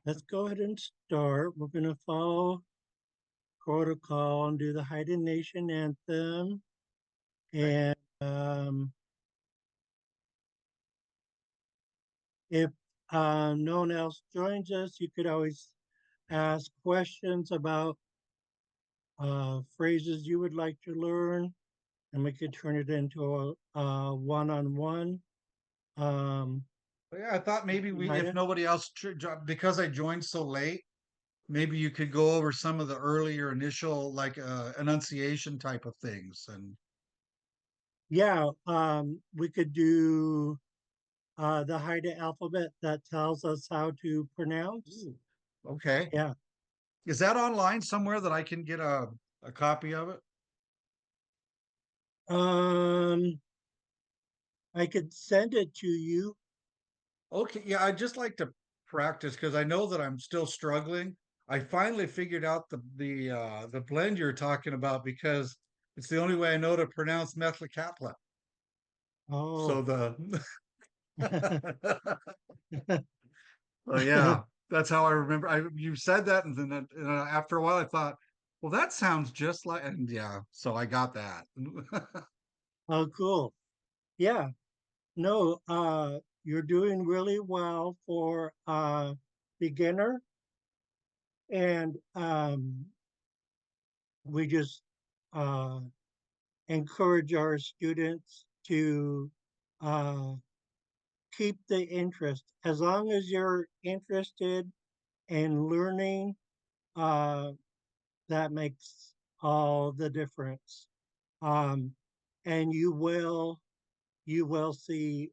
Let's go ahead and start. We're going to follow protocol and do the Haida Nation anthem. Okay. And if no one else joins us, you could always ask questions about phrases you would like to learn, and we could turn it into a one-on-one. Um, But yeah, I thought maybe if Haida. nobody else, because I joined so late, maybe you could go over some of the earlier initial like enunciation type of things. And Yeah, we could do the Haida alphabet that tells us how to pronounce. Ooh, okay, Yeah. is that online somewhere that I can get a copy of it? Um, I could send it to you. Okay, yeah, I'd just like to practice because I know that I'm still struggling. I finally figured out the blend you're talking about because it's the only way I know to pronounce Metlakatla. So Oh, the oh yeah, that's how I remember. You said that, and then after a while, I thought, well, that sounds just like, and yeah, so I got that. oh, cool. Yeah. No, you're doing really well for beginner, and we just uh, encourage our students to uh, keep the interest. As long as you're interested in learning, uh, that makes all the difference. Um, and you will see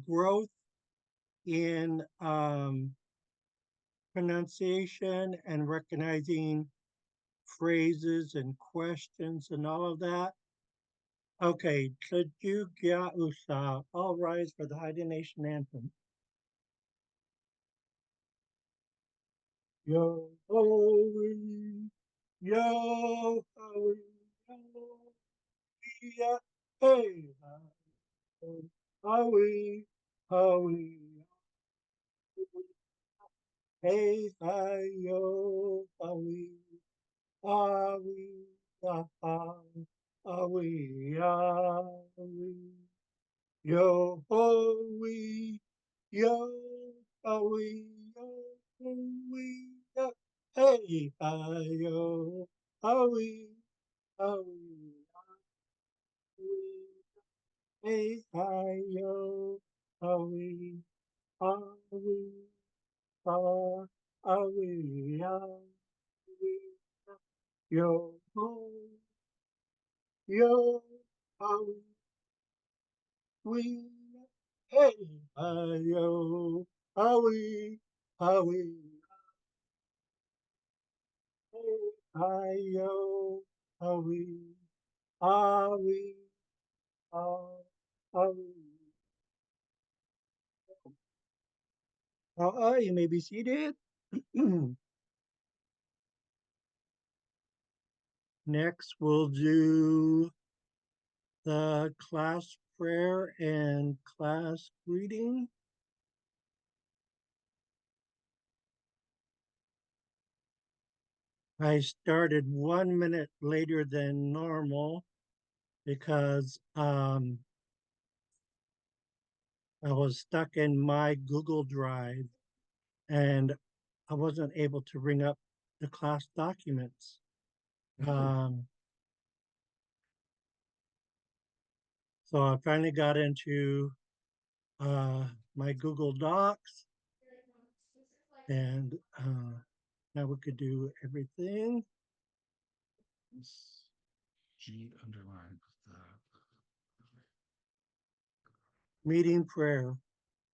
growth in pronunciation and recognizing phrases and questions and all of that. Okay, Tlajugia Usa, all rise for the Haida Nation anthem. Yo ho wee, yo ho wee, yo yeah, hey, ho wee, ho wee, hey, hi, yo, ho wee. Ah, wee, ah, ah, ah, wee, ah, wee. Yo ho wee, yo ho wee, yo ho wee, yo. Hey, hi, yo, ho wee, ho wee, wee. Hey, hi, yo, ho wee, ho wee, ho, ho wee, ho wee. Yo ho, yo ho wee, hey, hi, yo, ho wee, ho wee. Ayo, awi, awi, awi. You may be seated. Next, we'll do the class prayer and class greeting. I started 1 minute later than normal because I was stuck in my Google Drive and I wasn't able to bring up the class documents. Oh, Um, so I finally got into uh, my Google Docs, and now we could do everything. G underline the Meeting prayer.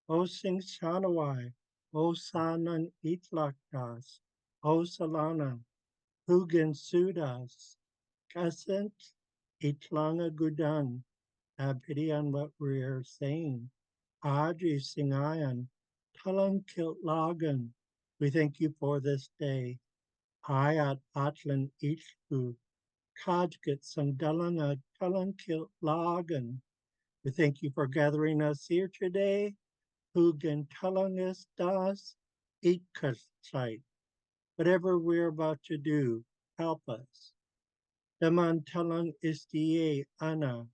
O sing shanawai, O sanan itlaktas, O salana, hugan sudas, kasent itlanga gudan. Have pity on what we're saying. Aji singayan, talang kilt lagan. We thank you for this day. Ayat atlan ichku, kajkit sangdalanga talang kilt lagan. We thank you for gathering us here today. Hugan talangas das, site. Whatever we're about to do, help us. Daman talang istiye ana,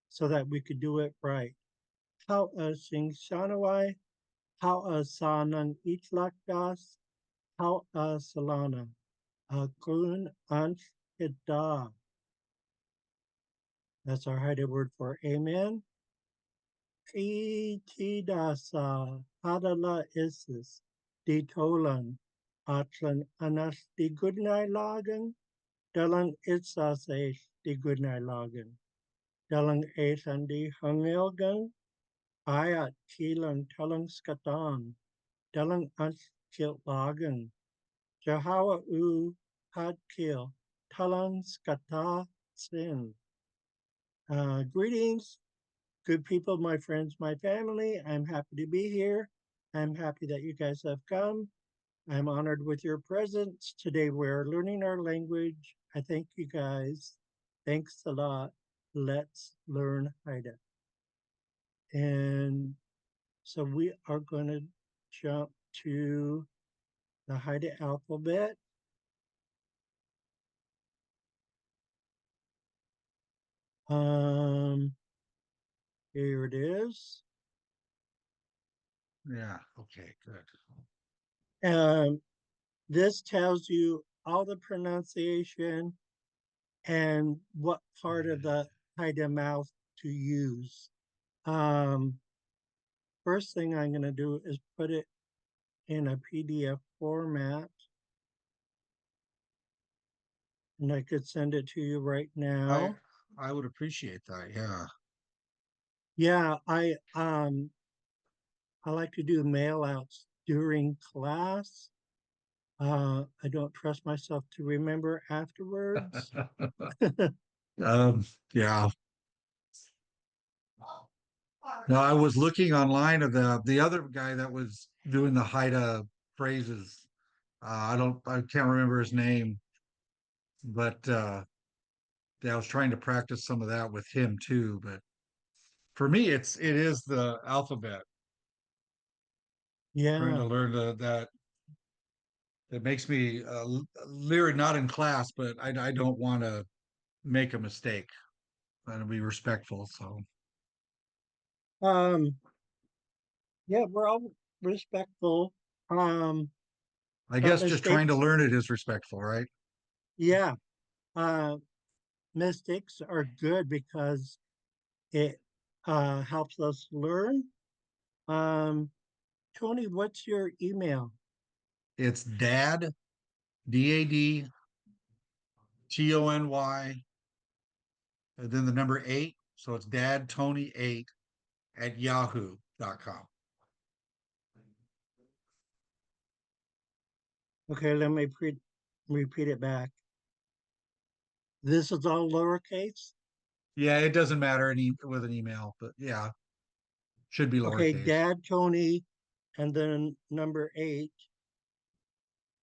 so that we could do it right. How sing shanawai, how sanang itlakdas, how salana, kun ans ida. That's our Haida word for amen. Itidasa hadala isis ditolan atlan anas di goodnight lagen dalang itsase di goodnight lagen dalang esan di hangelgan ayat kilang talang skatan dalang ans kil lagen jahawa u had kil talang skata sin. Greetings, good people, my friends, my family. I'm happy to be here. I'm happy that you guys have come. I'm honored with your presence. Today we're learning our language. I thank you guys. Thanks a lot. Let's learn Haida. And so we are going to jump to the Haida alphabet. Um, Here it is. Yeah. Okay. Good. This tells you all the pronunciation and what part of the Haida mouth to use. Um, First thing I'm going to do is put it in a PDF format, and I could send it to you right I now. I would appreciate that. Yeah. Yeah, I like to do mail outs during class. I don't trust myself to remember afterwards. Yeah. No, I was looking online of the other guy that was doing the Haida phrases. I can't remember his name, but yeah, I was trying to practice some of that with him too. But for me, it is the alphabet. Trying to Yeah. learn that it makes me leery, not in class, but I don't want to make a mistake and be respectful. So Um, yeah, we're all respectful. Um, I but guess just trying to mistakes, learn it is respectful, right? yeah, uh, mistakes are good because it helps us learn. Um, Tony, what's your email? It's DADTONY, and then the number eight. So it's dadtony8 at yahoo.com. Okay, let me repeat it back. This is all lowercase. Yeah, it doesn't matter with an email, but yeah, should be Okay, lowercase. Dad Tony, and then number 8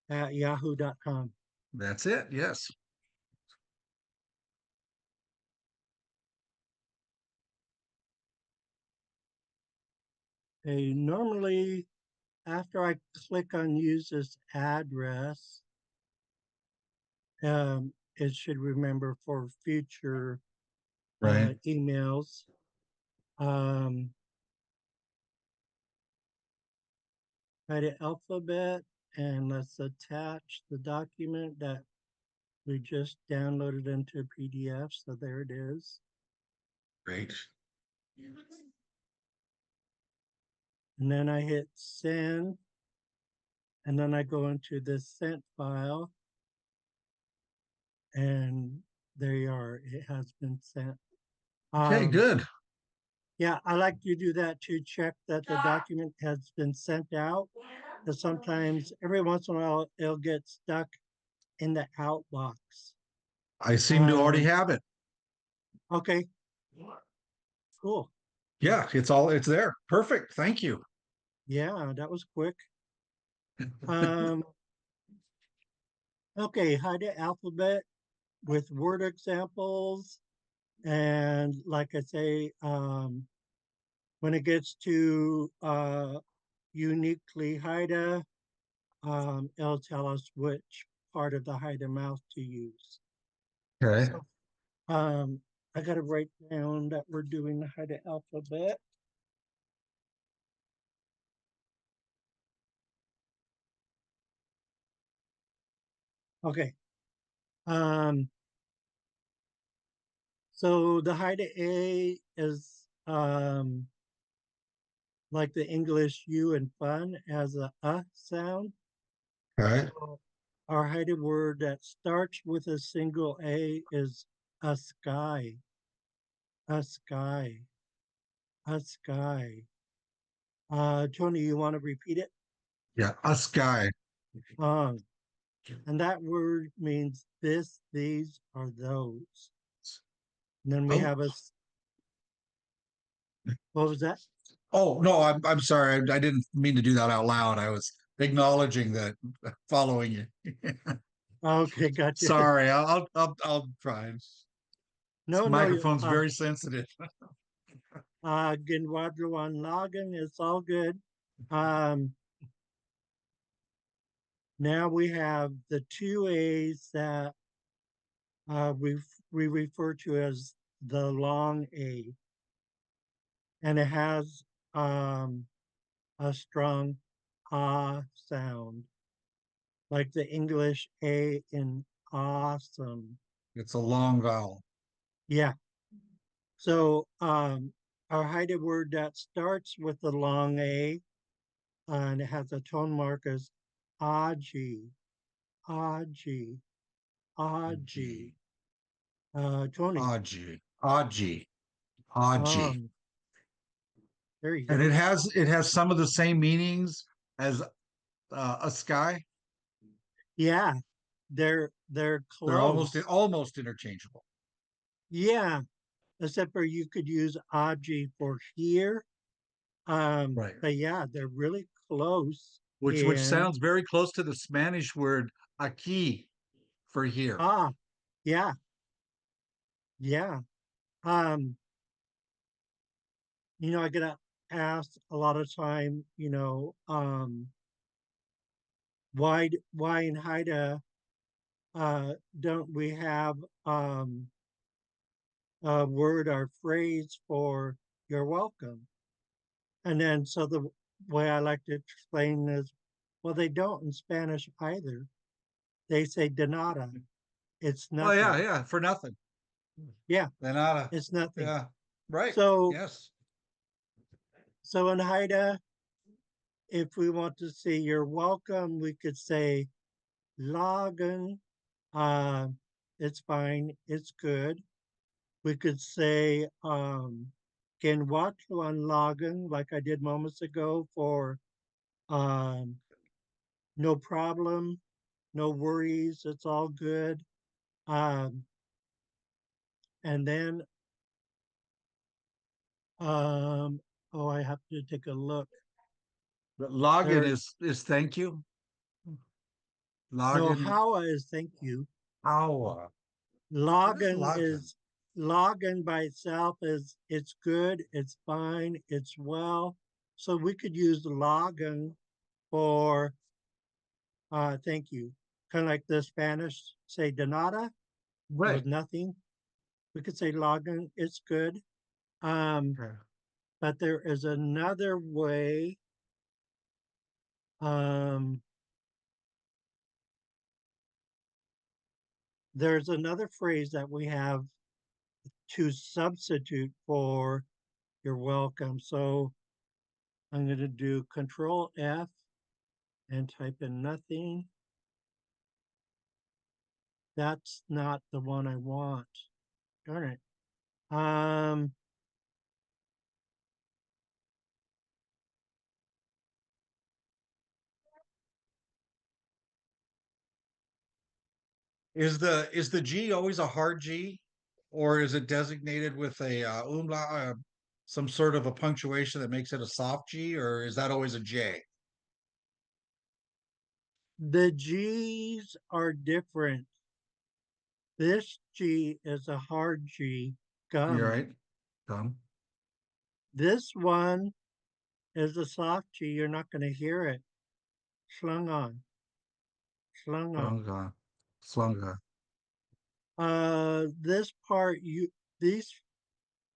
at yahoo.com. That's it. Yes. Okay, normally after I click on use this address, it should remember for future Right. emails. Um, Write an alphabet, and let's attach the document that we just downloaded into a PDF. So there it is. Great. And then I hit send, and then I go into this sent file, and there you are. It has been sent. Okay, Um, good. yeah, I like to do that to check that the document has been sent out. Because sometimes, every once in a while, it'll get stuck in the outbox. I seem to already Um, have it. okay, cool. Yeah, it's there. Perfect. Thank you. Yeah, that was quick. Um, okay, Haida alphabet with word examples. And like I say, when it gets to uniquely Haida, it'll tell us which part of the hide and mouth to use. Okay. So I got to write down that we're doing the hide alphabet. Okay. Um, so the hide A is like the English U and fun as a sound. Okay. So our hidden word that starts with a single A is a sky, a sky, a sky. Tony, you want to repeat it? Yeah. A sky. Um, and that word means this, these, or those. And then we Oh, have what was that? oh no, I'm sorry. I didn't mean to do that out loud. I was acknowledging that, following you. Okay, gotcha. Sorry, I'll try. This No, no, microphone's very sensitive. Ginwadruan Logan, it's all good. Um, now we have the two A's that we refer to as the long A, and it has a strong ah sound, like the English A in awesome. It's a long vowel. Yeah. So our hidden word that starts with the long A and it has a tone mark as aji, aji, aji. G. Tony, Aji. Aji. Aji. um, there you And go. it has some of the same meanings as a sky. Yeah, they're They're close. almost interchangeable. Yeah, except for you could use aji for here. Right. But yeah, they're really close. Which And sounds very close to the Spanish word aquí for here. ah, yeah, yeah. Um, I get asked a lot of time, why in Haida don't we have a word or phrase for you're welcome? And then so the way I like to explain is, well, they don't in Spanish either. They say de nada. It's Oh yeah, nothing. yeah, for nothing. Yeah, De nada. it's nothing. Yeah. Right. So Yes. so in Haida, if we want to say you're welcome, we could say lagen. Uh, it's fine. It's good. We could say Genwatuan lagen, like I did moments ago for um, no problem, no worries. It's all good. Um, and then, oh, I have to take a look. But login There, is thank you. no, Login. Hawa is thank you. How? What is Login login? is login by itself is it's good, it's fine, it's well. So we could use login for thank you. Kind of like the Spanish say de nada or Right. nothing. We could say login, it's good. Um, Okay. but there is another way. Um, there's another phrase that we have to substitute for you're welcome. So I'm going to do Control F and type in nothing. That's not the one I want. Darn it. Um, Is the G always a hard G, or is it designated with a umlaut, some sort of a punctuation that makes it a soft G, or is that always a J? the G's are different. This G is a hard G, You're gum. right. Dumb. This one is a soft G. You're not going to hear it. Slung on. Flunga. Flunga. Flunga. This part these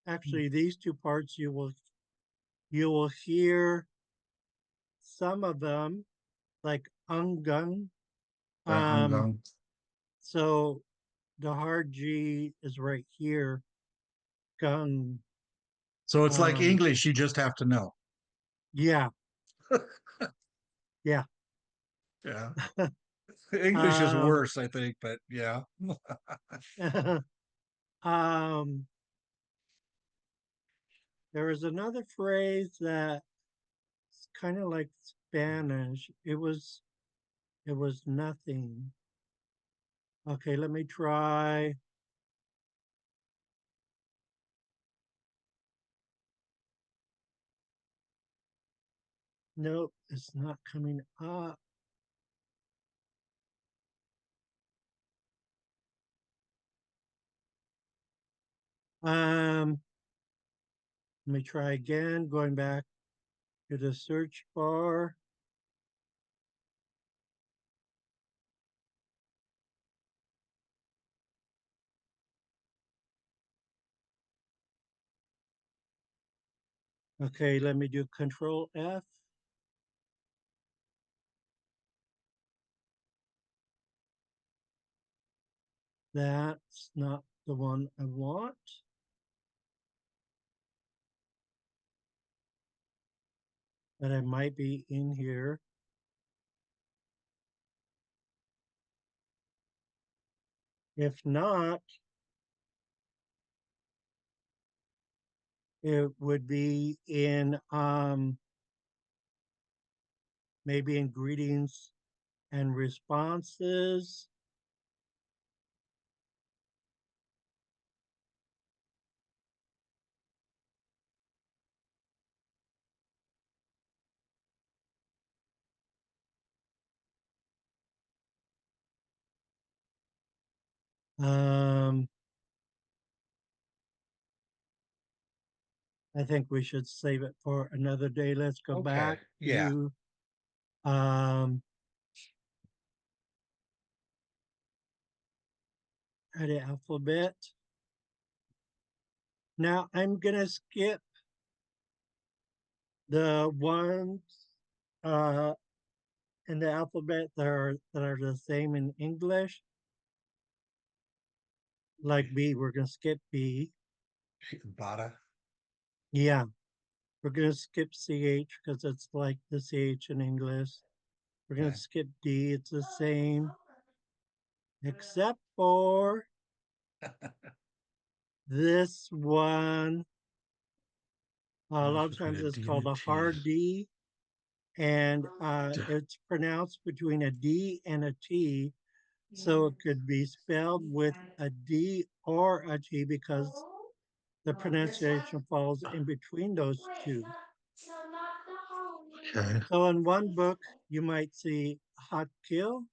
actually these two parts you will hear some of them like ungung. Yeah, Um, Ungung. so the hard G is right here. Gung. So it's like Um, English, you just have to know. yeah, yeah. Yeah. English is um, worse, I think, but yeah. um, there was another phrase that's kind of like Spanish. It was nothing. Okay, let me try. Nope, it's not coming up. Um, Let me try again, going back to the search bar. Okay, let me do Control F. That's not the one I want, but it might be in here. If not, it would be in maybe in greetings and responses. Um, I think we should save it for another day. Let's go Okay. back Yeah. to um, the alphabet. Now I'm gonna skip the ones uh, in the alphabet that are the same in English. Like B, we're gonna skip B. Bada. Yeah, we're gonna skip CH because it's like the CH in English. We're gonna Okay. skip D, it's the same, except for this one. A lot of Between times a it's D and called a a T. hard D, and it's pronounced between a D and a T. So it could be spelled with a D or a T because the pronunciation falls in between those two. Okay. So in one book, you might see hot kill,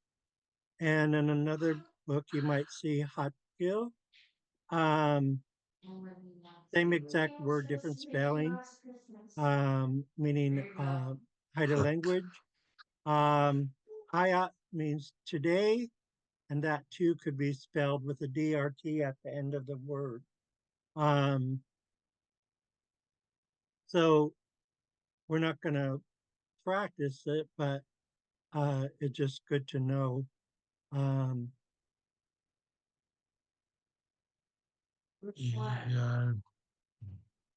and in another book, you might see hot kill. Um, Same exact word, different spelling, meaning Haida language. Haya means today, and that too could be spelled with a DRT at the end of the word. Um, so we're not going to practice it, but it's just good to know. Um, Yeah.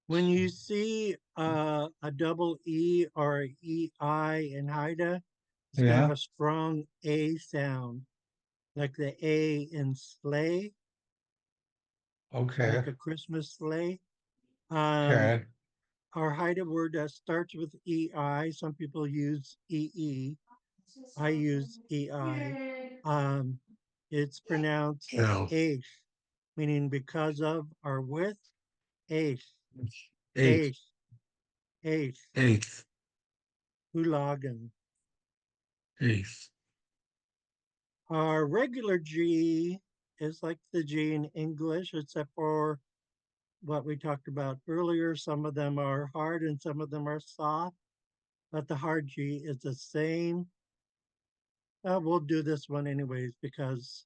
when you see a double E or EI in Haida, it's going to have Yeah. a strong A sound, like the A in sleigh, Okay. like a Christmas sleigh. Um, Okay. our Haida word that starts with EI, some people use EE. I use EI. Um, it's pronounced Yeah. eighth, meaning because of or with eighth, Eighth. eighth, eighth, Eighth. hulagan. Eighth. Our regular G is like the G in English, except for what we talked about earlier. Some of them are hard and some of them are soft, but the hard G is the same. We'll do this one anyways because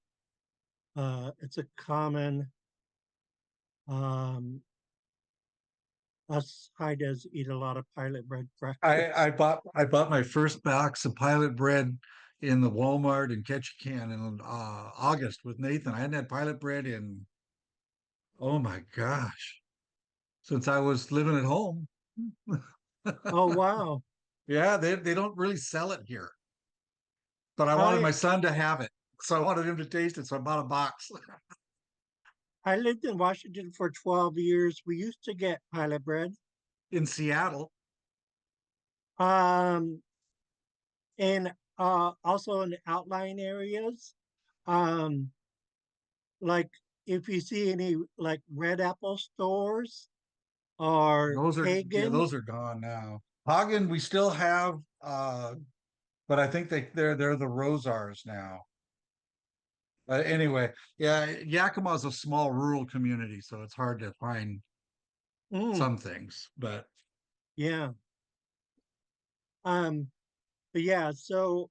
it's a common. Um, us Haidas eat a lot of pilot bread I breakfast. bought my first box of pilot bread in the Walmart in Ketchikan in August with Nathan. I hadn't had pilot bread in, oh my gosh, since I was living at home. Oh wow! Yeah, they don't really sell it here, but I wanted I my son to have it, so I wanted him to taste it, so I bought a box I lived in Washington for 12 years. We used to get pilot bread. in Seattle. Um, and also in the outlying areas. Um, like if you see any like Red Apple stores or Yeah, Hagen. those are gone now. Hagen, we still have, but I think they're the Rosars now. But anyway, yeah, Yakima is a small rural community, so it's hard to find Mm, some things. But yeah. Um, but yeah, so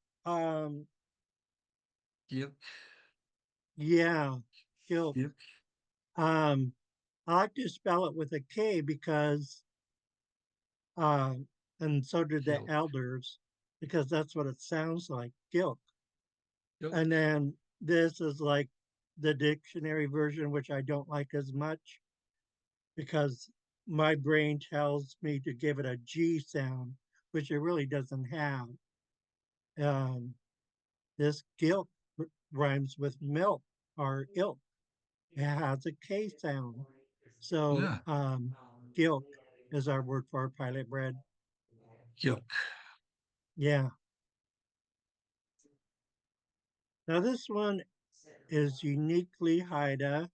yep, yeah, Gil. yep, Um, I like to spell it with a K because and so did the yep, elders because that's what it sounds like, Gilk. yep. And then this is like the dictionary version, which I don't like as much because my brain tells me to give it a G sound, which it really doesn't have. Um, this Gilk rhymes with milk or ilk. It has a K sound. So Yeah, gilk is our word for pilot bread. yep. Yeah. Now this one is uniquely Haida.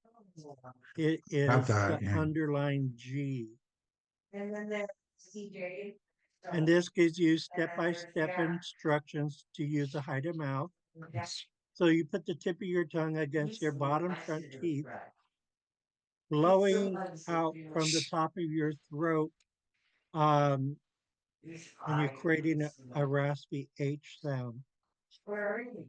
It Got is that. the Yeah. underlined G. And then there's CJ. And So, this gives you and then there's, step-by-step yeah, instructions to use a Haida mouth. yeah, So you put the tip of your tongue against he's your the one bottom my front sister was teeth, right. He's the blowing one that out you from the top of your throat, um, he's and you're I creating he's a the raspy H sound. where are you?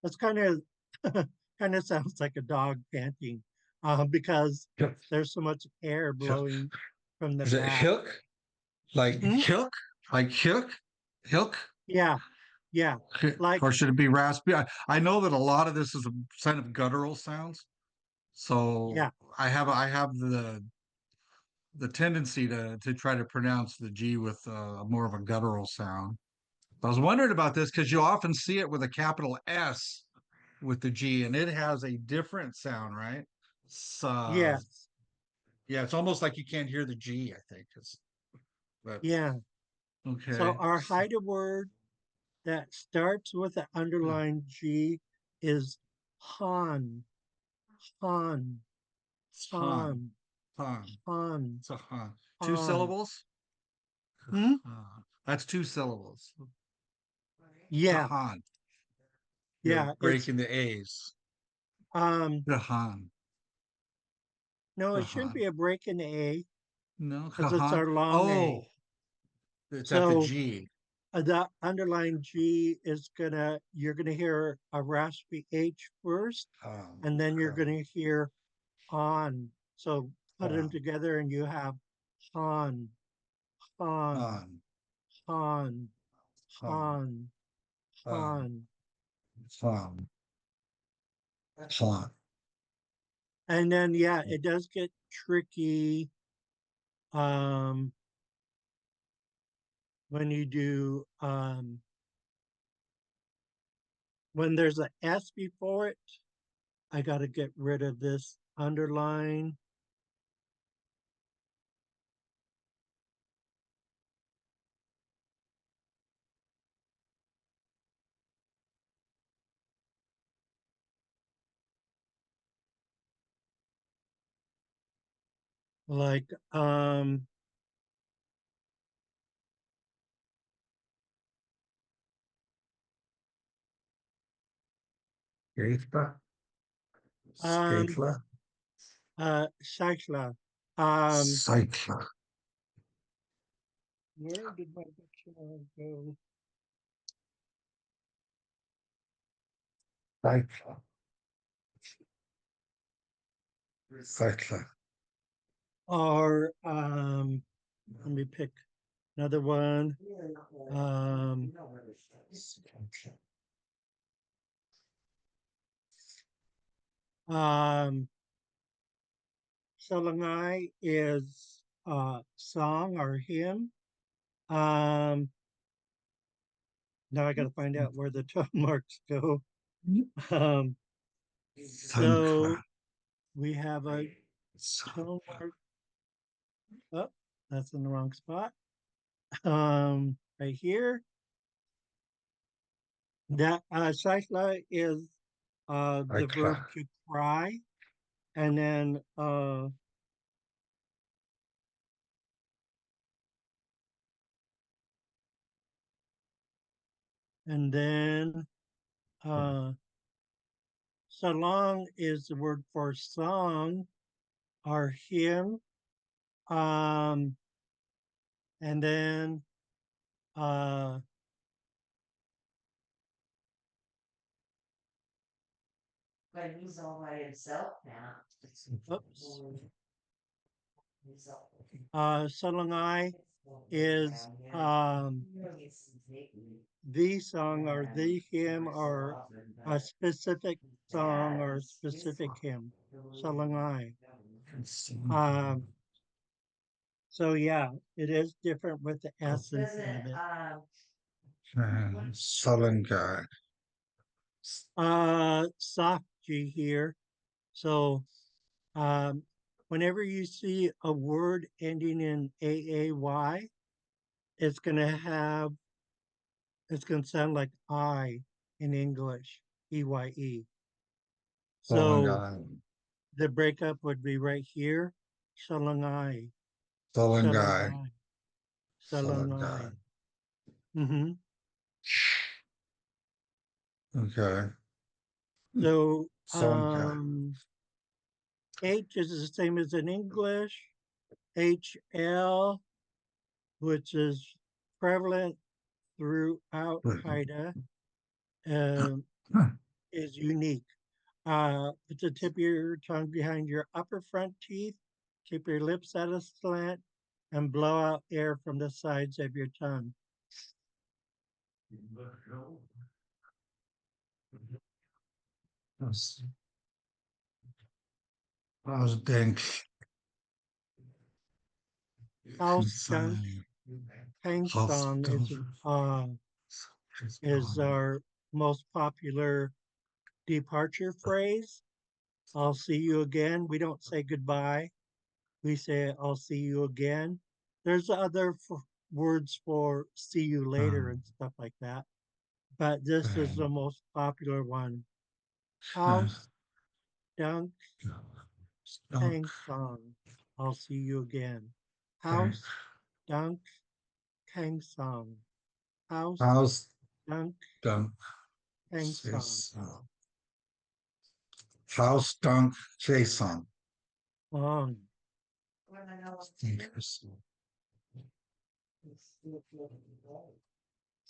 That's kind of kind of sounds like a dog panting, because Yep. there's so much air Yep. blowing from the Is it back. hilk? Like Hmm? hilk? Like hilk? Hilk? Yeah, yeah, like Or should it be raspy? I know that a lot of this is a sign of guttural sounds. So yeah, I have the tendency to try to pronounce the G with more of a guttural sound. I was wondering about this because you often see it with a capital S with the G, and it has a different sound, right? It's, yes, yeah, it's almost like you can't hear the G, I think. But yeah. So okay. our Haida word that starts with the Yeah. underlined G is Han, Han, It's Han. Han, Han. Han, It's a Han. Two Han. syllables? Hmm? That's two syllables. Yeah, Kahan. You're yeah. It's breaking the A's. um Kahan. no, it shouldn't Kahan. be a break in the A No, because it's Kahan. our long Oh, A. it's at the So G. the underlying G is you're gonna hear a raspy H first, and then you're Kahan. gonna hear on. So put them Han. together and you have Han, Han, Han. Han, Han. Han, Han. Han. Han. Han. And then yeah, it does get tricky um when you do when there's a S before it. I gotta get rid of this underline. Like Skaitla. um Skaitla. Shaishla. Um Saitla. Where did my dictionary go? Cycla. Cycla. Or let me pick another one. Um, um, Salangai is song or hymn. Um, now I got to find out where the tone marks go. Um, so we have a tone mark. Oh, that's in the wrong spot. Right here. That Shaishla is the verb to cry, and then and then uh salong is the word for song or hymn. Um, and then uh But he's all by himself now. oops. He's all- Salongai is the song or the hymn or a specific song or a specific hymn. Salongai. Um, so yeah, it is different with the S instead of Doesn't, it. Sullen guy. Soft G here. So um, whenever you see a word ending in AAY, it's gonna sound like I in English, EYE. Sullen So guy. the breakup would be right here, Salangai, Sullen guy. Salangai, Sullen guy. Salangai. Mm-hmm. Okay. So Sullen guy. H is the same as in English. HL, which is prevalent throughout Haida, um, is unique. Put the tip of your tongue behind your upper front teeth, keep your lips at a slant, and blow out air from the sides of your tongue. How's Dink? House dunk hang House song dunk. is our most popular departure phrase. I'll see you again. We don't say goodbye. We say I'll see you again. There's other words for see you later and stuff like that, but this is the most popular one. House dunk hang song. I'll see you again. House dunk hang song. House House dunk dunk. hang song. House dunk Jason. On.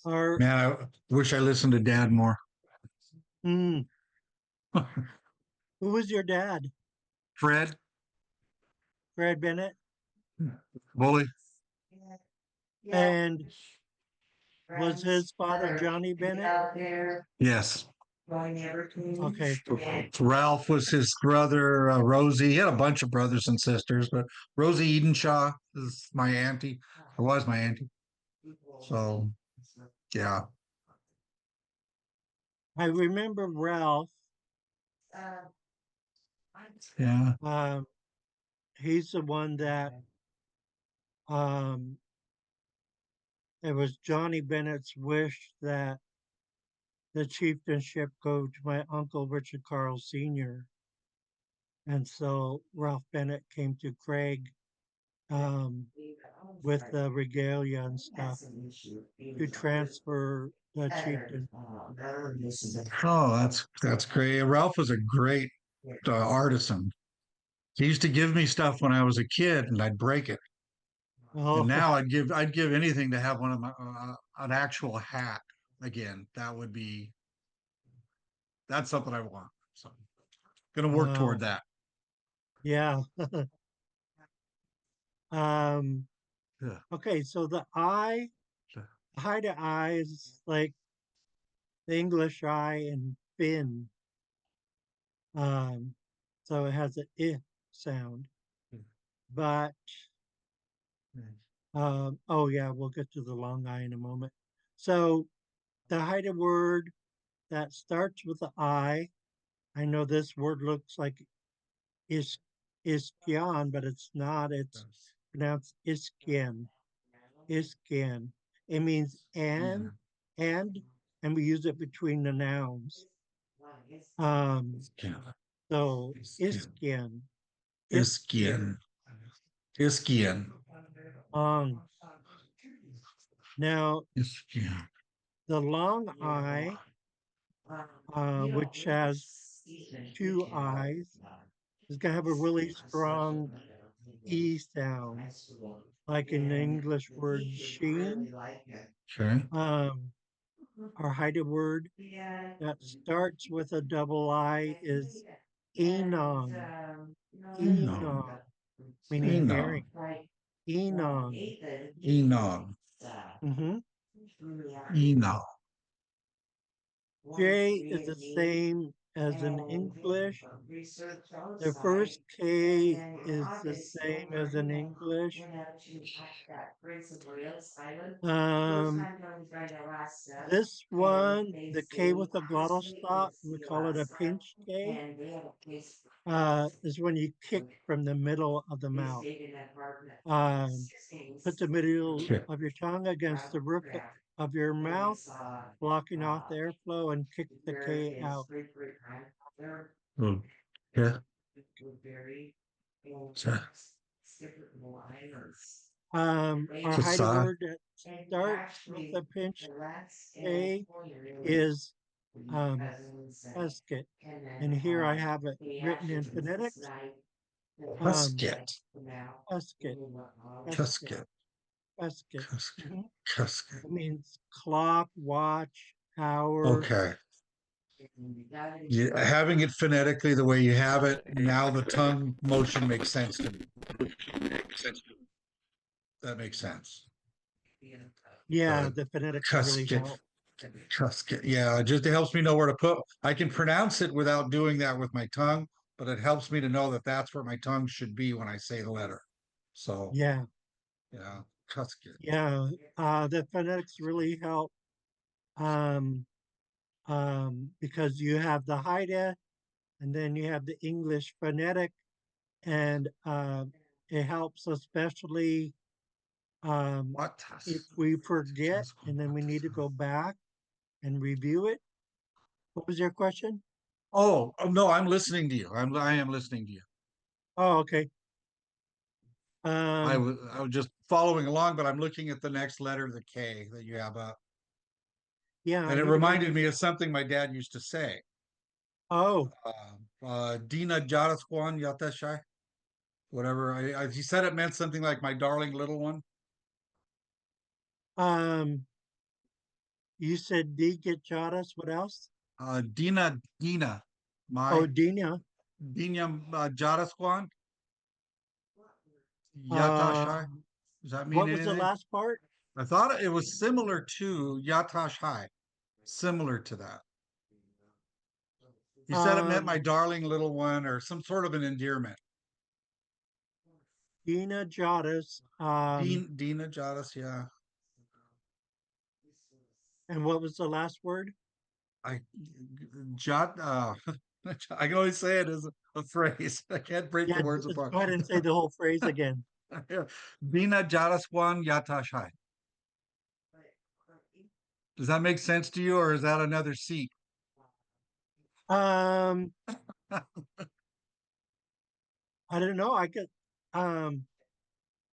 Our Man, I wish I listened to Dad more. who was your dad? Fred, Fred Bennett. Bully. Yeah. And was his father Johnny Bennett? Out there Yes. going everything. Okay. Ralph was his brother. Rosie. He had a bunch of brothers and sisters, but Rosie Edenshaw is my auntie. Or was my auntie. So, yeah. I remember Ralph. Yeah. He's the one that um, it was Johnny Bennett's wish that the chieftainship go to my uncle Richard Carl Sr. And so Ralph Bennett came to Craig with the regalia and stuff to transfer the chieftain. Oh, that's great. Ralph was a great artisan. He used to give me stuff when I was a kid, and I'd break it. Oh, And now I'd give anything to have one of my an actual hat again. That's something I want. So gonna work toward wow. that. Yeah. Um, Yeah. okay, so the I, Sure. eye to eye is like the English I and fin. Um, so it has an I sound. But oh yeah, we'll get to the long I in a moment. So the Haida word that starts with the I know this word looks like is iskian, but it's not. It's pronounced iskian. Iskian. It means and, and we use it between the nouns. Yeah. So Iskian. iskian, Iskian. Iskian. um. Now Iskian. the long I, which has two I's, is going to have a really strong E sound, like in the English word sheen. Okay. Um, our Haida word that starts with a double I is enon, Enon. enon, meaning Enon. hearing. Enon. Enon. Hmm. Enon. J is the same as in English. The first K is the same as in English. Um, this one, the K with the glottal stop, we call it a pinch K, is when you kick from the middle of the mouth. Put the middle Okay. of your tongue against the roof of your mouth, blocking off the airflow, and kick the K out. Mm. Yeah. So, Our Haida Facade. word that starts with a pinch K is um, pesket. And here I have it written in phonetics. Um, Casket. pesket, pesket, Casket. pesket. Casket. Mhm. Casket. It means clock, watch, hour. Okay. Yeah, having it phonetically the way you have it, now the tongue motion makes sense to me. That makes sense. Yeah, Uh, the phonetics really Casket. help. Casket. Yeah, it just helps me know where to put. I can pronounce it without doing that with my tongue, but it helps me to know that that's where my tongue should be when I say the letter. So, Yeah, yeah, casket. yeah. The phonetics really help um, because you have the Haida and then you have the English phonetic, and it helps especially um, What? if we forget and then we need to go back and review it. What was your question? No, I'm listening to you. I am listening to you. Oh, okay. I Um, was I was just following along, but I'm looking at the next letter, the K that you have up. yeah, And I'm it gonna go reminded get. me of something my dad used to say. Oh, Dina Jaraswan Yatashai, whatever. He said it meant something like my darling little one. um, you said D get Chadas. What else? Dina, Oh, my Dina. Dina Jaraswan Yatashai. Um, Does that mean what was the anything? last part? I thought it was similar to Yatashai, similar to that. He said it meant my Um, darling little one or some sort of an endearment. Dina Jadas. Dina Jadas, yeah. And what was the last word? I jot I can only say it as a phrase. I can't break the Yeah, words let's apart. go ahead and say the whole phrase again. Bina Jaraswan Yatashai. Does that make sense to you, or is that another seat? Um, I don't know. I could. Um,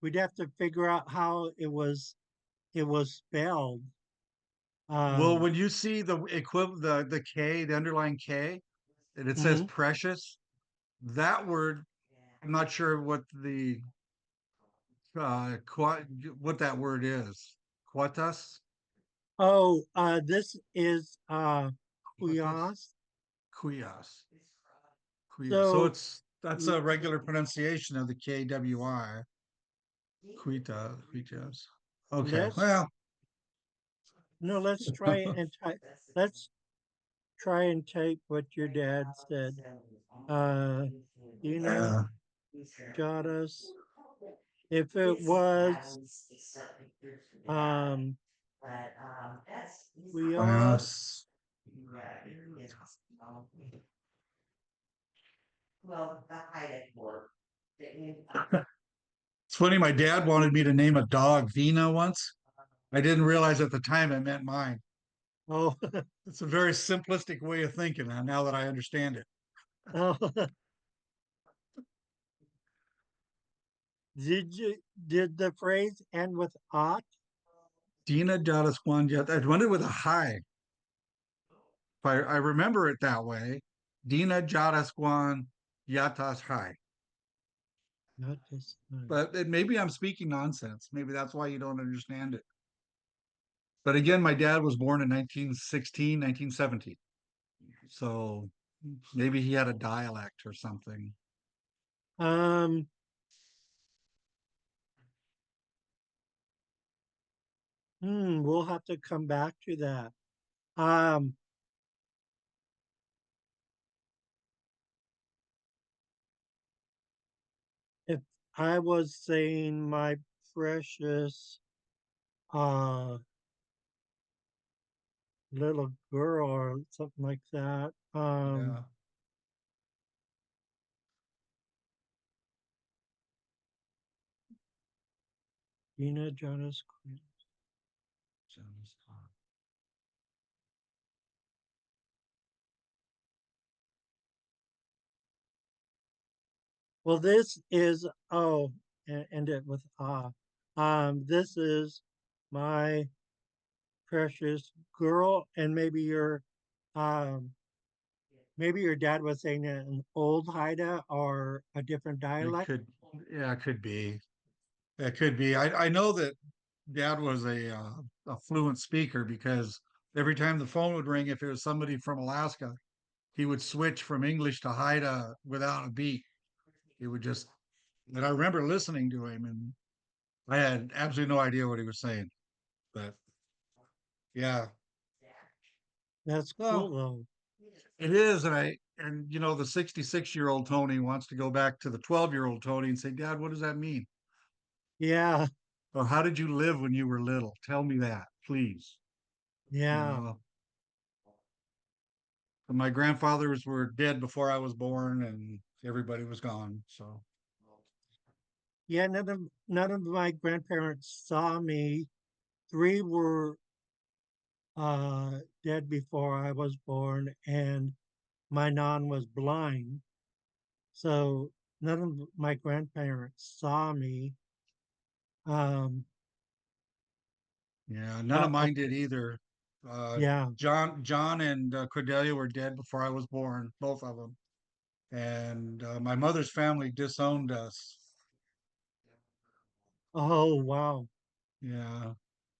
we'd have to figure out how it was spelled. Well, Um, when you see the equivalent, the K, the underlying K, and it says mhm. precious, that word, I'm not sure what the what that word is. Quatas? Oh, this is Quatas? Quyas. Kuyas. Kuyas. So So that's l- a regular pronunciation of the KWI. Quitas. Okay. let's Well, no, let's try and type. Let's try and type what your dad said. Uh, Dina yeah. Jadas. If it was um But that's Quyas, Yes. yeah, it really is. Well, the high board. It's funny. My dad wanted me to name a dog Vina once. I didn't realize at the time it meant mine. oh, It's a very simplistic way of thinking now that I understand it. oh, did the phrase end with ot? Dina Jadasquanja. I wonder with a high. If I remember it that way. Dina Jadasquan Yatas High. Not this time. But maybe I'm speaking nonsense. Maybe that's why you don't understand it. But again, my dad was born in 1916, 1917. So maybe he had a dialect or something. Um, we'll have to come back to that. Um, if I was saying my precious uh little girl or something like that, Yeah. Gina Jonas. Well, this is and end it with ah. This is my precious girl, and um maybe your dad was saying it in old Haida or a different It dialect. could, yeah, it could be. It could be. I know that dad was a fluent speaker because every time the phone would ring, if it was somebody from Alaska, he would switch from English to Haida without a beat. He would just, and I remember listening to him and I had absolutely no idea what he was saying. But yeah, That's cool well, though. it is. And you know, the 66-year-old Tony wants to go back to the 12-year-old Tony and say, Dad, what does that mean? Yeah, Or how did you live when you were little? Tell me that, please. You yeah, know, my grandfathers were dead before I was born and everybody was gone. So, yeah. None of my grandparents saw me. Three were dead before I was born, and my non was blind. So none of my grandparents saw me. Um, yeah, none of of mine did either. Uh, yeah. John and Cordelia were dead before I was born, both of them. And my mother's family disowned us. Oh wow. Yeah.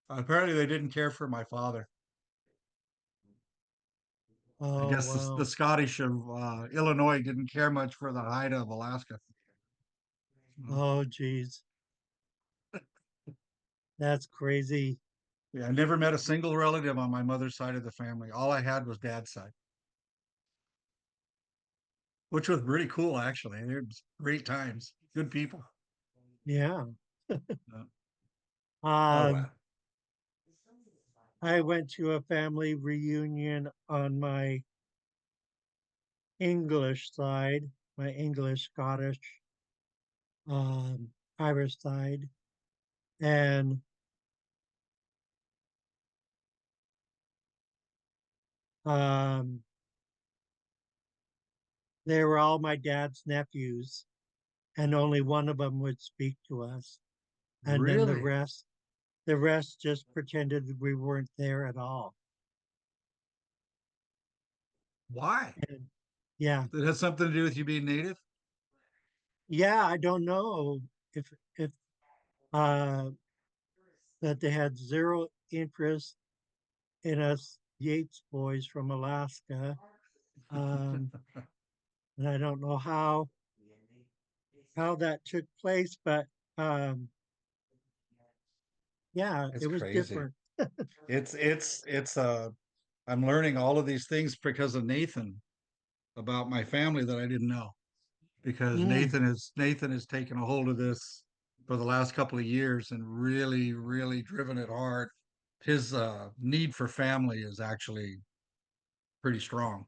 Apparently, they didn't care for my father. I Oh guess the wow. Scottish of Illinois didn't care much for the Haida of Alaska. Oh geez. That's crazy. Yeah, I never met a single relative on my mother's side of the family. All I had was dad's side, which was really cool, actually. It was great times, good people. Yeah. Uh, oh, Um, well. I went to a family reunion on my English side, my English, Scottish, Irish side, and um, they were all my dad's nephews, and only one of them would speak to us, and then Really? the rest just pretended we weren't there at all. Why? And yeah, It has something to do with you being native? yeah, I don't know if uh, that they had zero interest in us Yates boys from Alaska. Um, and I don't know how that took place, but um, yeah, It's it was crazy. different. It's I'm learning all of these things because of Nathan about my family that I didn't know. Because Mm, Nathan has taken a hold of this for the last couple of years and really, really driven it hard. His need for family is actually pretty strong.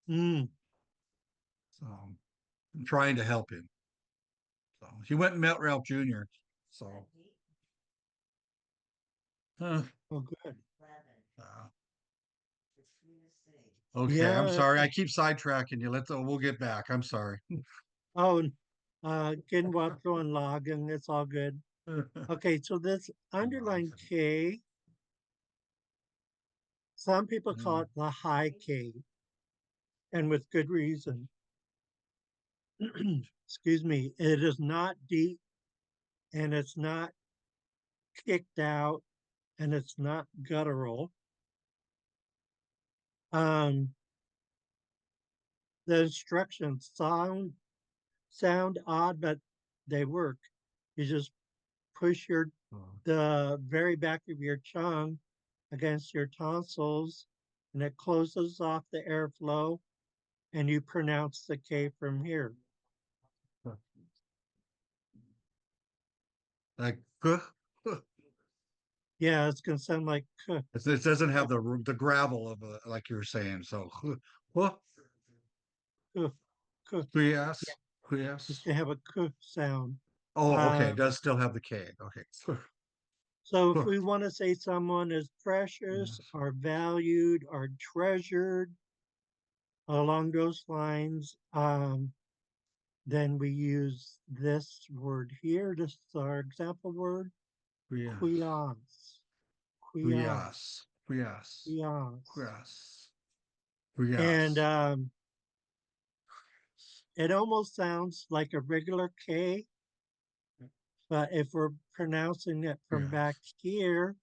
mm. So I'm trying to help him. So he went and met Ralph Jr. So uh, Oh, good. uh, okay, I'm Yeah. sorry. I keep sidetracking you. We'll get back. I'm sorry. Oh, Ginwatro and Logan, it's all good. Okay, so this underline K, some people call it the high K, and with good reason. Excuse me, it is not deep and it's not kicked out and it's not guttural. Um, the instructions sound odd, but they work. You just push the very back of your tongue against your tonsils, and it closes off the airflow, and you pronounce the K from here. Like Yeah, it's gonna sound like K. it doesn't have the gravel of like you were saying. So what? K, K. Yeah, Yes. it's Yes. gonna have a K sound. Oh, okay. It Um, does still have the K. Okay. so if we want to say someone is precious Yes. or valued or treasured along those lines, then we use this word here. This is our example word, Yes. cuiance, cuiance, Yes. Yes. cuiance. Yes. And Yes. it almost sounds like a regular K, but if we're pronouncing it from back Yes. here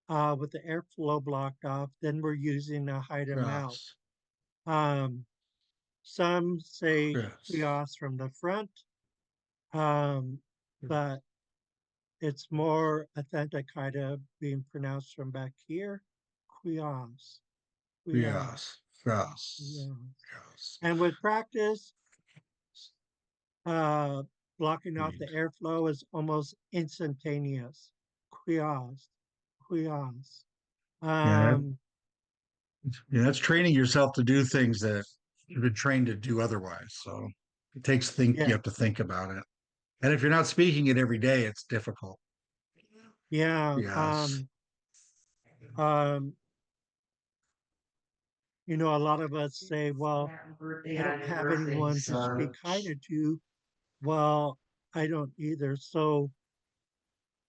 with the airflow blocked off, then we're using a hide them out. Yes. Um, some say Yes. cuias from the front, um, but it's more authentic kind of being pronounced from back here. Cuias, cuias, Yes. Yes. cuias. Yes. And with practice, uh, blocking off the airflow is almost instantaneous. Cuias, cuias. Yeah. Um, Yeah. That's training yourself to do things that you've been trained to do otherwise. So it takes you yeah, have to think about it. And if you're not speaking it every day, it's difficult. yeah. Yes. Um, a lot of us say, well, I don't have anyone to speak either to. Well, I don't either. So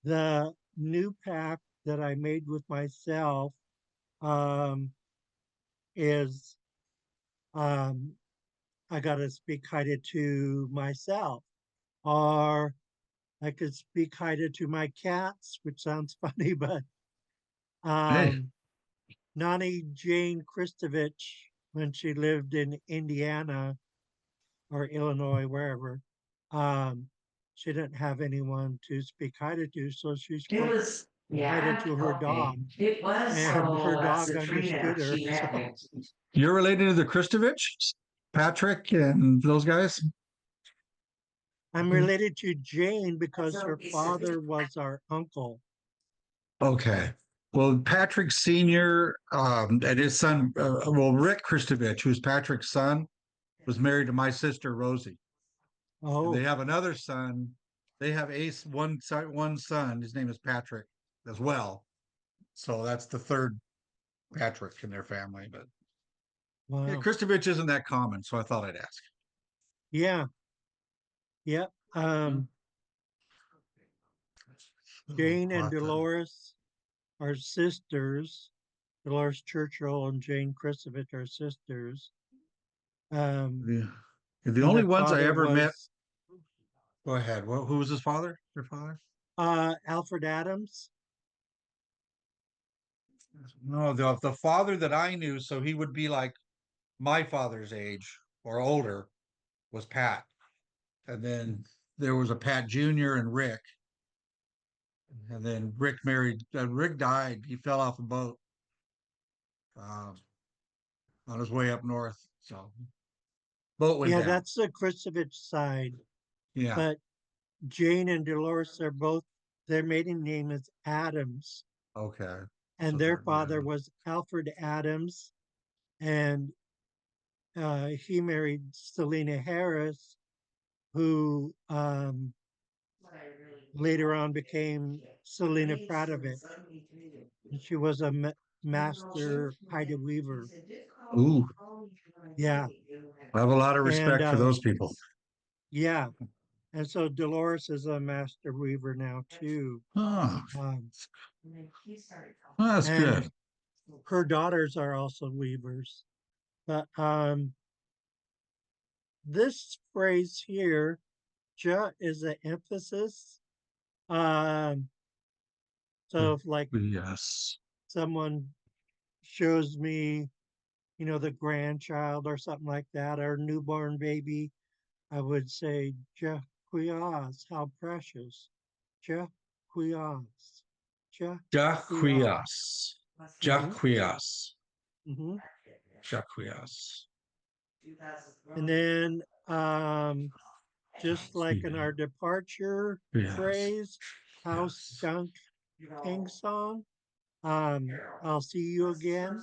the new pack that I made with myself um, is um, I got to speak Haida to myself, or I could speak Haida to my cats, which sounds funny, but Hey. um, Nani Jane Kristovich, when she lived in Indiana or Illinois, wherever, um, she didn't have anyone to speak Haida to, so she It spoke was, Haida yeah, to her dog, okay. It was and her so, dog Sabrina, understood her. she So had it. You're related to the Kristovich, Patrick, and those guys? I'm related to Jane because So her it's a father was our uncle. Okay. Well, Patrick Sr. And his son, Rick Kristovich, who's Patrick's son, was married to my sister Rosie, and they Oh, have another son. They have one son. His name is Patrick as well. So that's the third Patrick in their family. But yeah, wow. Kristovich isn't that common, so I thought I'd ask. Yeah, yeah. Hmm? Oh, Jane and Martha. Dolores are sisters. Dolores Churchill and Jane Kristovich are sisters. Um, Yeah. The and only their ones I father ever met, was Go ahead. Who was his father? Your father? Alfred Adams. No, the father that I knew, so he would be like my father's age or older, was Pat. And then there was a Pat Jr. and Rick. And then Rick married, Rick died. He fell off a boat uh, on his way up north. So boat went Yeah, down. that's the Kristovich side. Yeah. But Jane and Dolores are both, their maiden name is Adams. Okay. And So their they're- father was Alfred Adams. And he married Selena Harris, who later on became Selena Pradovic. And she was a master Haida weaver. Ooh, Yeah. I have a lot of And respect for those people. yeah. And so Dolores is a master weaver now too. Oh, Um, that's and good. her daughters are also weavers. But this phrase here, ja, is an emphasis. Um, so if like Yes. someone shows me, you know, the grandchild or something like that, or newborn baby, I would say, ja kuyas, how precious. Ja kuyas. Ja kuyas. Jaquias. Mm-hmm, Jaquias. mm-hmm. Jaquias. And then just like in our departure Yes. phrase, house Yes. junk king song. I'll see you again.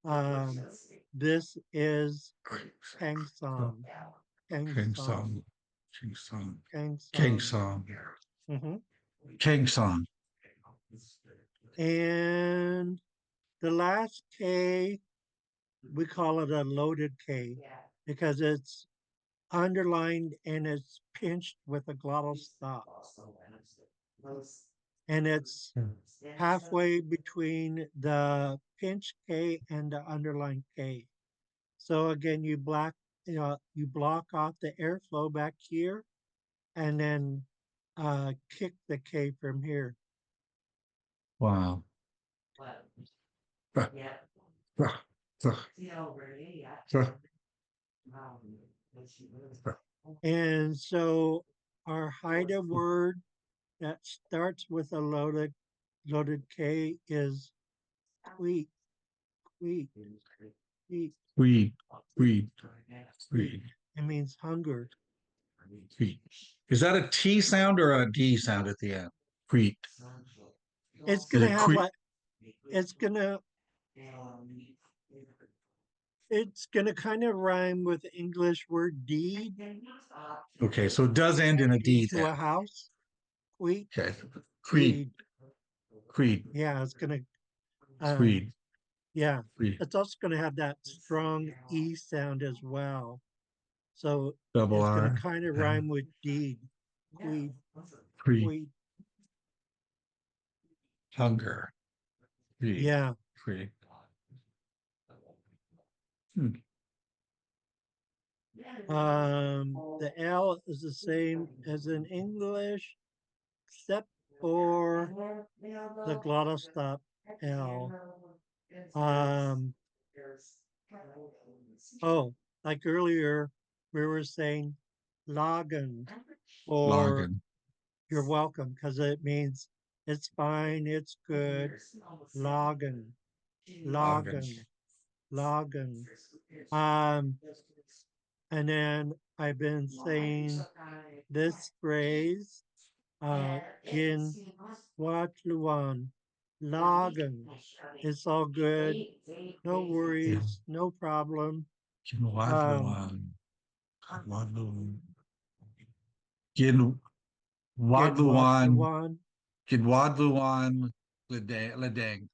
Um, this is Kang song. Kang King song. song. King song. Kang King song. song. Hmm. King song. And the last K, we call it a loaded K because it's underlined and it's pinched with a glottal stop. And it's halfway between the pinch K and the underline K. So again, you block off the airflow back here and then kick the K from here. Wow. Ah, ah, ah, ah. And so our Haida word that starts with a loaded K is tweet, tweet, tweet, Weed. Weed. tweet. Weed. It means hunger. Wheat. Is that a T sound or a D sound at the end? Wheat. It's Is gonna it have wheat? like it's gonna kind of rhyme with the English word deed, Okay, so it does end in a D to then. a house. Wheat, Okay. Wheat. deed. Wheat. Yeah, it's gonna Wheat. yeah. Wheat. It's also gonna have that strong E sound as well. So Double it's gonna R. kind of Yeah. rhyme with deed. Wheat, Wheat. wheat. Hunger. Wheat. Yeah. Wheat. Hmm. The L is the same as in English, except for the glottal stop L. Um, oh, like earlier, we were saying login or Logan. you're welcome because it means it's fine, it's good. Login, Logan. login, login. Um, and then I've been saying this phrase, gin watluan, login. It's all good, no Yeah. worries, no problem. Wadluan. Wadluan. Gin Gin Wadluan. watluan, Gin Wadluan. Ledeng.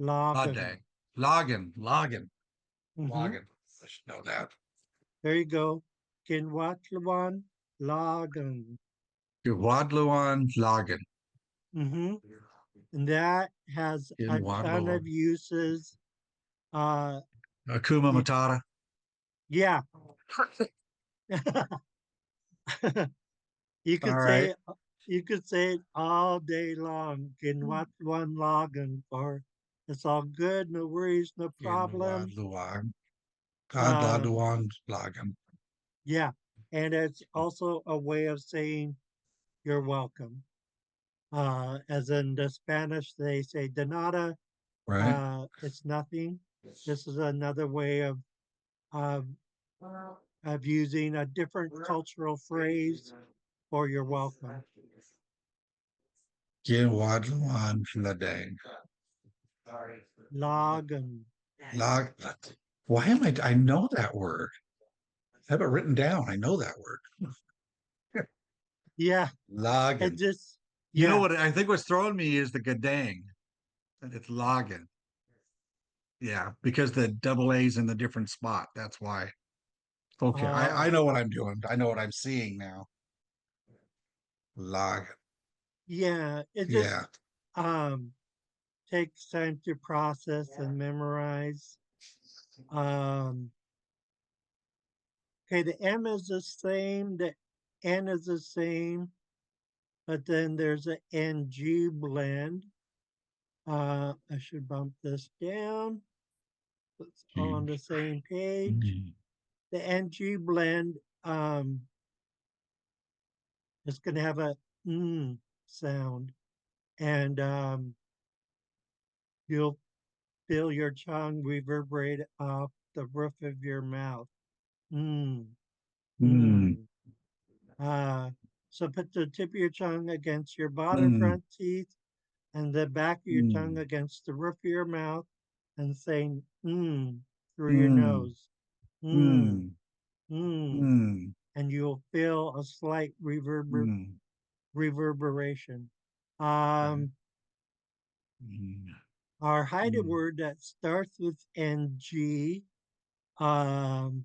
login. Ladang. Logan. Logan. Hmm. Logan. I should know that. There you go. Gin watluan, login. Wadluan. Logan. Hmm. And that has In a ton Wadluan. of uses. Uh, Akuma it, Matata. yeah. You All could right. say you could say it all day long. Can watch one login or it's all good, no worries, no Ginwad problem. Luang. God Um, Laduan Lagan. yeah, and it's also a way of saying you're welcome. As in the Spanish, they say de nada. Right? It's nothing. This is another way of of using a different cultural phrase for you're welcome. Ginwad Luan Ladang. Log and Log. Why am I know that word? I have it written down. I know that word. yeah, it Logging. just You know yeah. what I think what's throwing me is the gadang. And it's logging. Yeah, because the double A's in the different spot. That's why. Okay, I Oh, know what I'm doing. I know what I'm seeing now. Logging. yeah. It just Yeah. um takes time to process and memorize. Um, okay, the M is the same, the N is the same, but then there's a NG blend. I should bump this down. It's all on the same page. The NG blend is going to have a sound, and you'll feel your tongue reverberate off the roof of your mouth. Mm, Mm, mm. Uh, so put the tip of your tongue against your bottom mm, front teeth and the back of your tongue mm, against the roof of your mouth and saying through your mm, nose. Mm, mm, mm. mm, And you'll feel a slight mm, reverberation. Um, mm, our Haida mm. word that starts with NG um,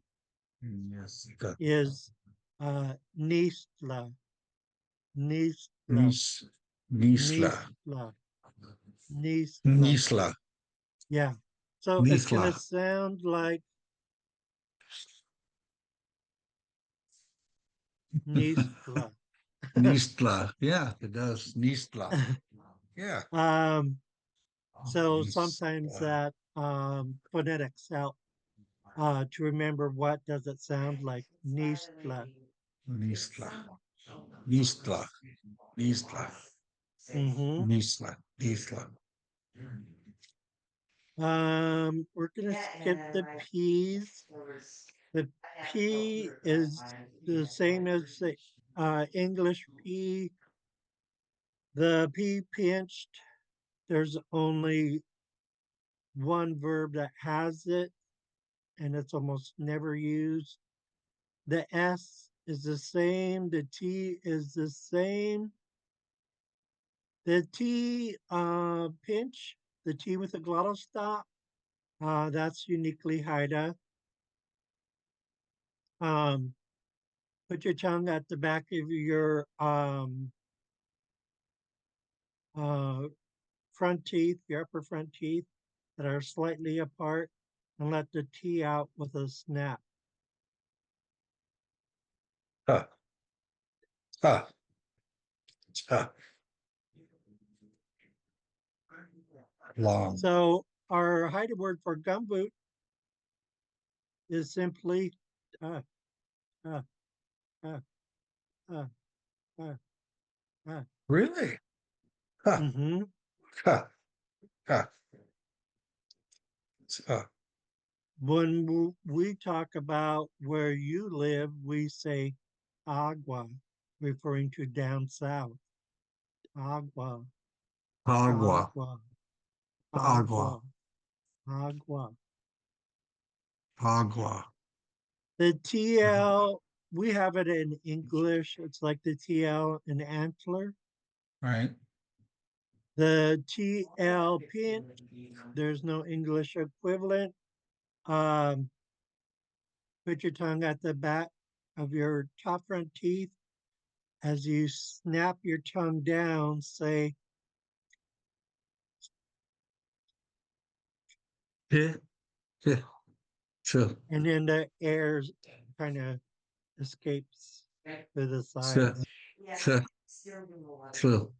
Yes. The is Nistla, Nistla, Nis, Nisla, Nistla, Nistla. Nisla, Yeah. So it's going Nisla, to sound like Nistla. Nisla. Yeah, it does. Nisla. Yeah. um, so sometimes Nisla, that phonetics help to remember what does it sound like. Nistla. Nisla, Nisla, Nisla, Mm-hmm. Nisla, Nisla. We're gonna skip the P's. The P is the same as the English P. The P pinched, there's only one verb that has it, and it's almost never used. The S is the same. The T is the same. The T pinch, the T with the glottal stop, that's uniquely Haida. Um, put your tongue at the back of your uh, front teeth, your upper front teeth that are slightly apart, and let the T out with a snap. Huh, huh, huh. Long. So our Haida word for gumboot is simply uh, uh, uh, uh, uh, uh. Really? Huh, Mm-hmm. huh, huh, huh. When we talk about where you live, we say agua, referring to down south. Agua, Agua, agua, agua, agua, agua. agua. The TL, we have it in English. It's like the TL in antler. Right. The TL pinch, there's no English equivalent. Um, put your tongue at the back of your top front teeth. As you snap your tongue down, say, Yeah, yeah, sure, and then the air kind of escapes to the sure. sides. Yeah, still do a lot. Phil,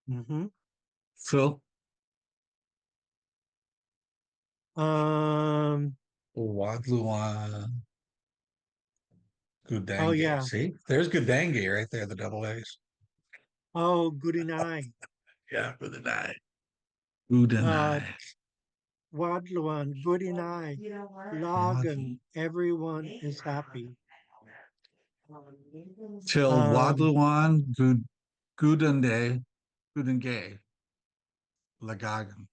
Mm-hmm. Phil, Um, Wadluan, oh Gudange. yeah. See, there's Gudange right there, the double A's. Oh, goody night. Yeah, for the night. Uh, Gudanai. Wadlawan, goody night. You know what? Logan, everyone is happy. Till Um, Wadluan, Gudande, Gudangay, Lagagan.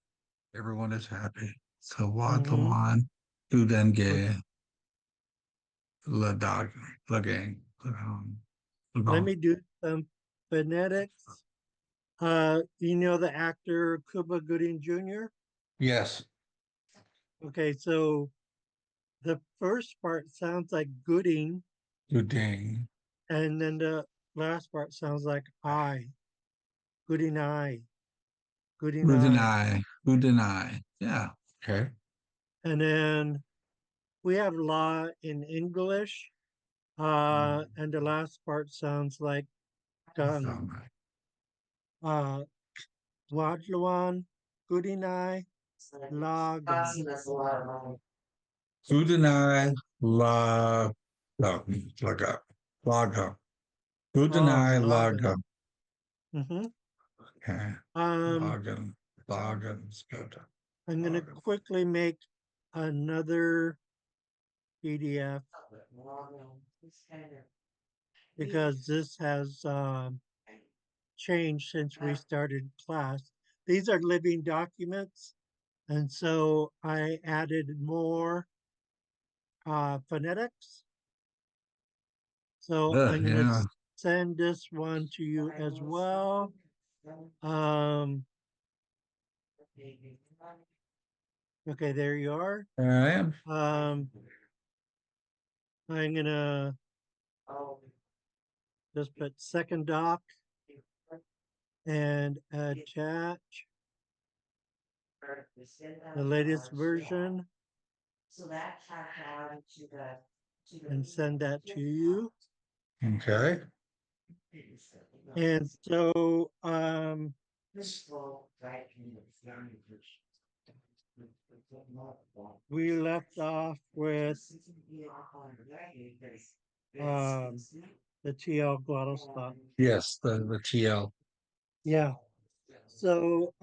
Everyone is happy. So mhm. Wadluan, Gudangay, Ladagan, Lagang, Let Lagong. me do some phonetics. You know the actor Cuba Gooding Jr.? Yes, Okay, so the first part sounds like Gooding, Gudang. and then the last part sounds like I. Gooding I. Gooding I. Gudanai, Gudanai. Yeah, okay. And then we have law in English, and the last part sounds like gun. Uh, Wadlawan, Gooding I, La Costing gun. us a lot of money. Gudanai, La, Laga, Laga. Oh, Gudanai, Logan. Laga. Mm-hmm. Okay. Um, Login. Login's good. I'm going to Login. quickly make another PDF It's kind of. because this has changed since we started class. These are living documents, and so I added more phonetics. So I'm going to Yeah. send this one to you as well. Um, okay, there you are. I am. I'm going to just put second doc and attach the latest version So that tapped on to the. and send that to you. Okay. And so we left off with the TL glottal stop. Yes, the TL. Yeah. So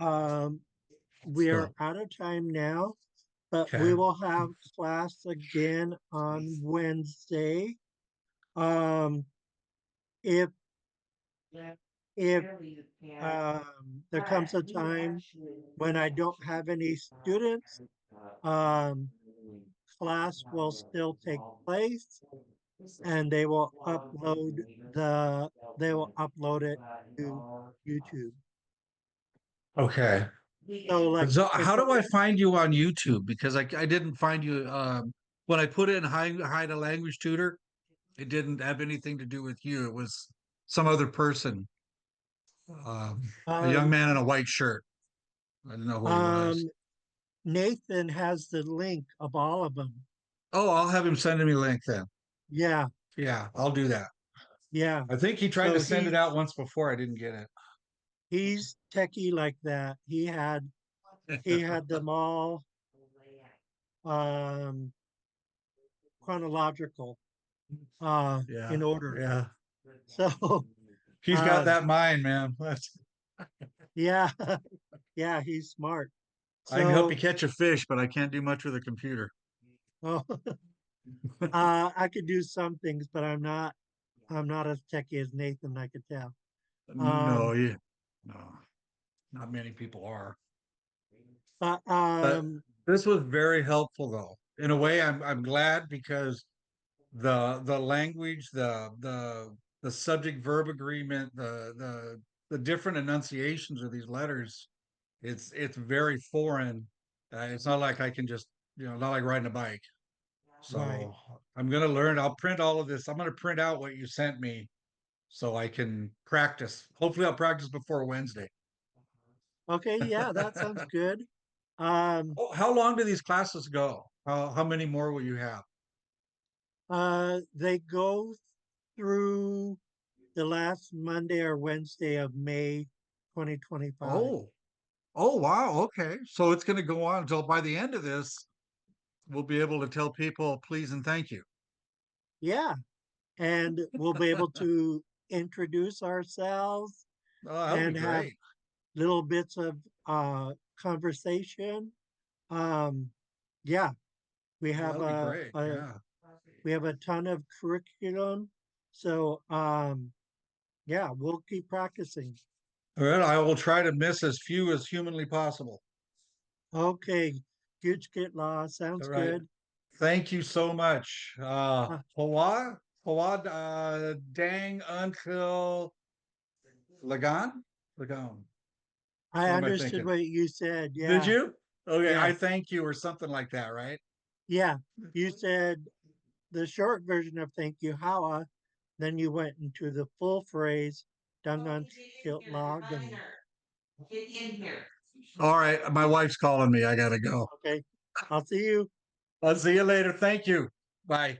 we are So, out of time now, but we okay. will have class again on Wednesday. Um, if if there comes a time when I don't have any students, um, class will still take place and they will upload it to YouTube. Okay. So like So if how do I find you on YouTube? Because I didn't find you when I put in hide a language tutor, it didn't have anything to do with you. It was some other person. A young um, man in a white shirt. I didn't know who he was. um, Nathan has the link of all of them. Oh, I'll have him send me a link then. Yeah, Yeah, I'll do that. yeah. I think he tried to So send it out once before. I didn't get he's techie like that. He it. had them all um chronological Yeah, in order. yeah. So He's got uh that mind, man. yeah, yeah, he's smart. I can help you So catch a fish, but I can't do much with a computer. oh, I could do some things, but I'm not as techy as Nathan, I could tell. No, Um yeah, no, not many people are. but But this was very helpful, though. In a way, I'm glad because the language, the subject verb agreement, the different enunciations of these letters, it's very foreign. It's not like I can just not like riding a bike. right. So I'm gonna learn. I'll print all of this. I'm gonna print out what you sent me so I can practice. Hopefully, I'll practice before Wednesday. Okay, yeah, that sounds good. Um Oh, how long do these classes go? How many more will you have? they go through the last Monday or Wednesday of May 2025. Oh, wow. Okay. So it's going to go on until by the end of this, we'll be able to tell people please and thank you. Yeah. And we'll be able to introduce ourselves Oh, that'll be and have great. little bits of conversation. Yeah, we Well, have that'll be great. Yeah. we have a ton of curriculum. So yeah, we'll keep practicing. All right. I will try to miss as few as humanly possible. Okay, huge get lost. Sounds All right. good. Thank you so much. Uh, Dang Uncle Lagan? Lagan. I What am I understood thinking? what you said. Did Yeah, you? Okay, I yeah, thank you or something like that, right? yeah. You said the short version of thank you, Howa. Then you went into the full phrase, Dangan Kilt Lagan. Get in here. All right, my wife's calling me. I gotta go. Okay, I'll see you. I'll see you later. Thank you. Bye.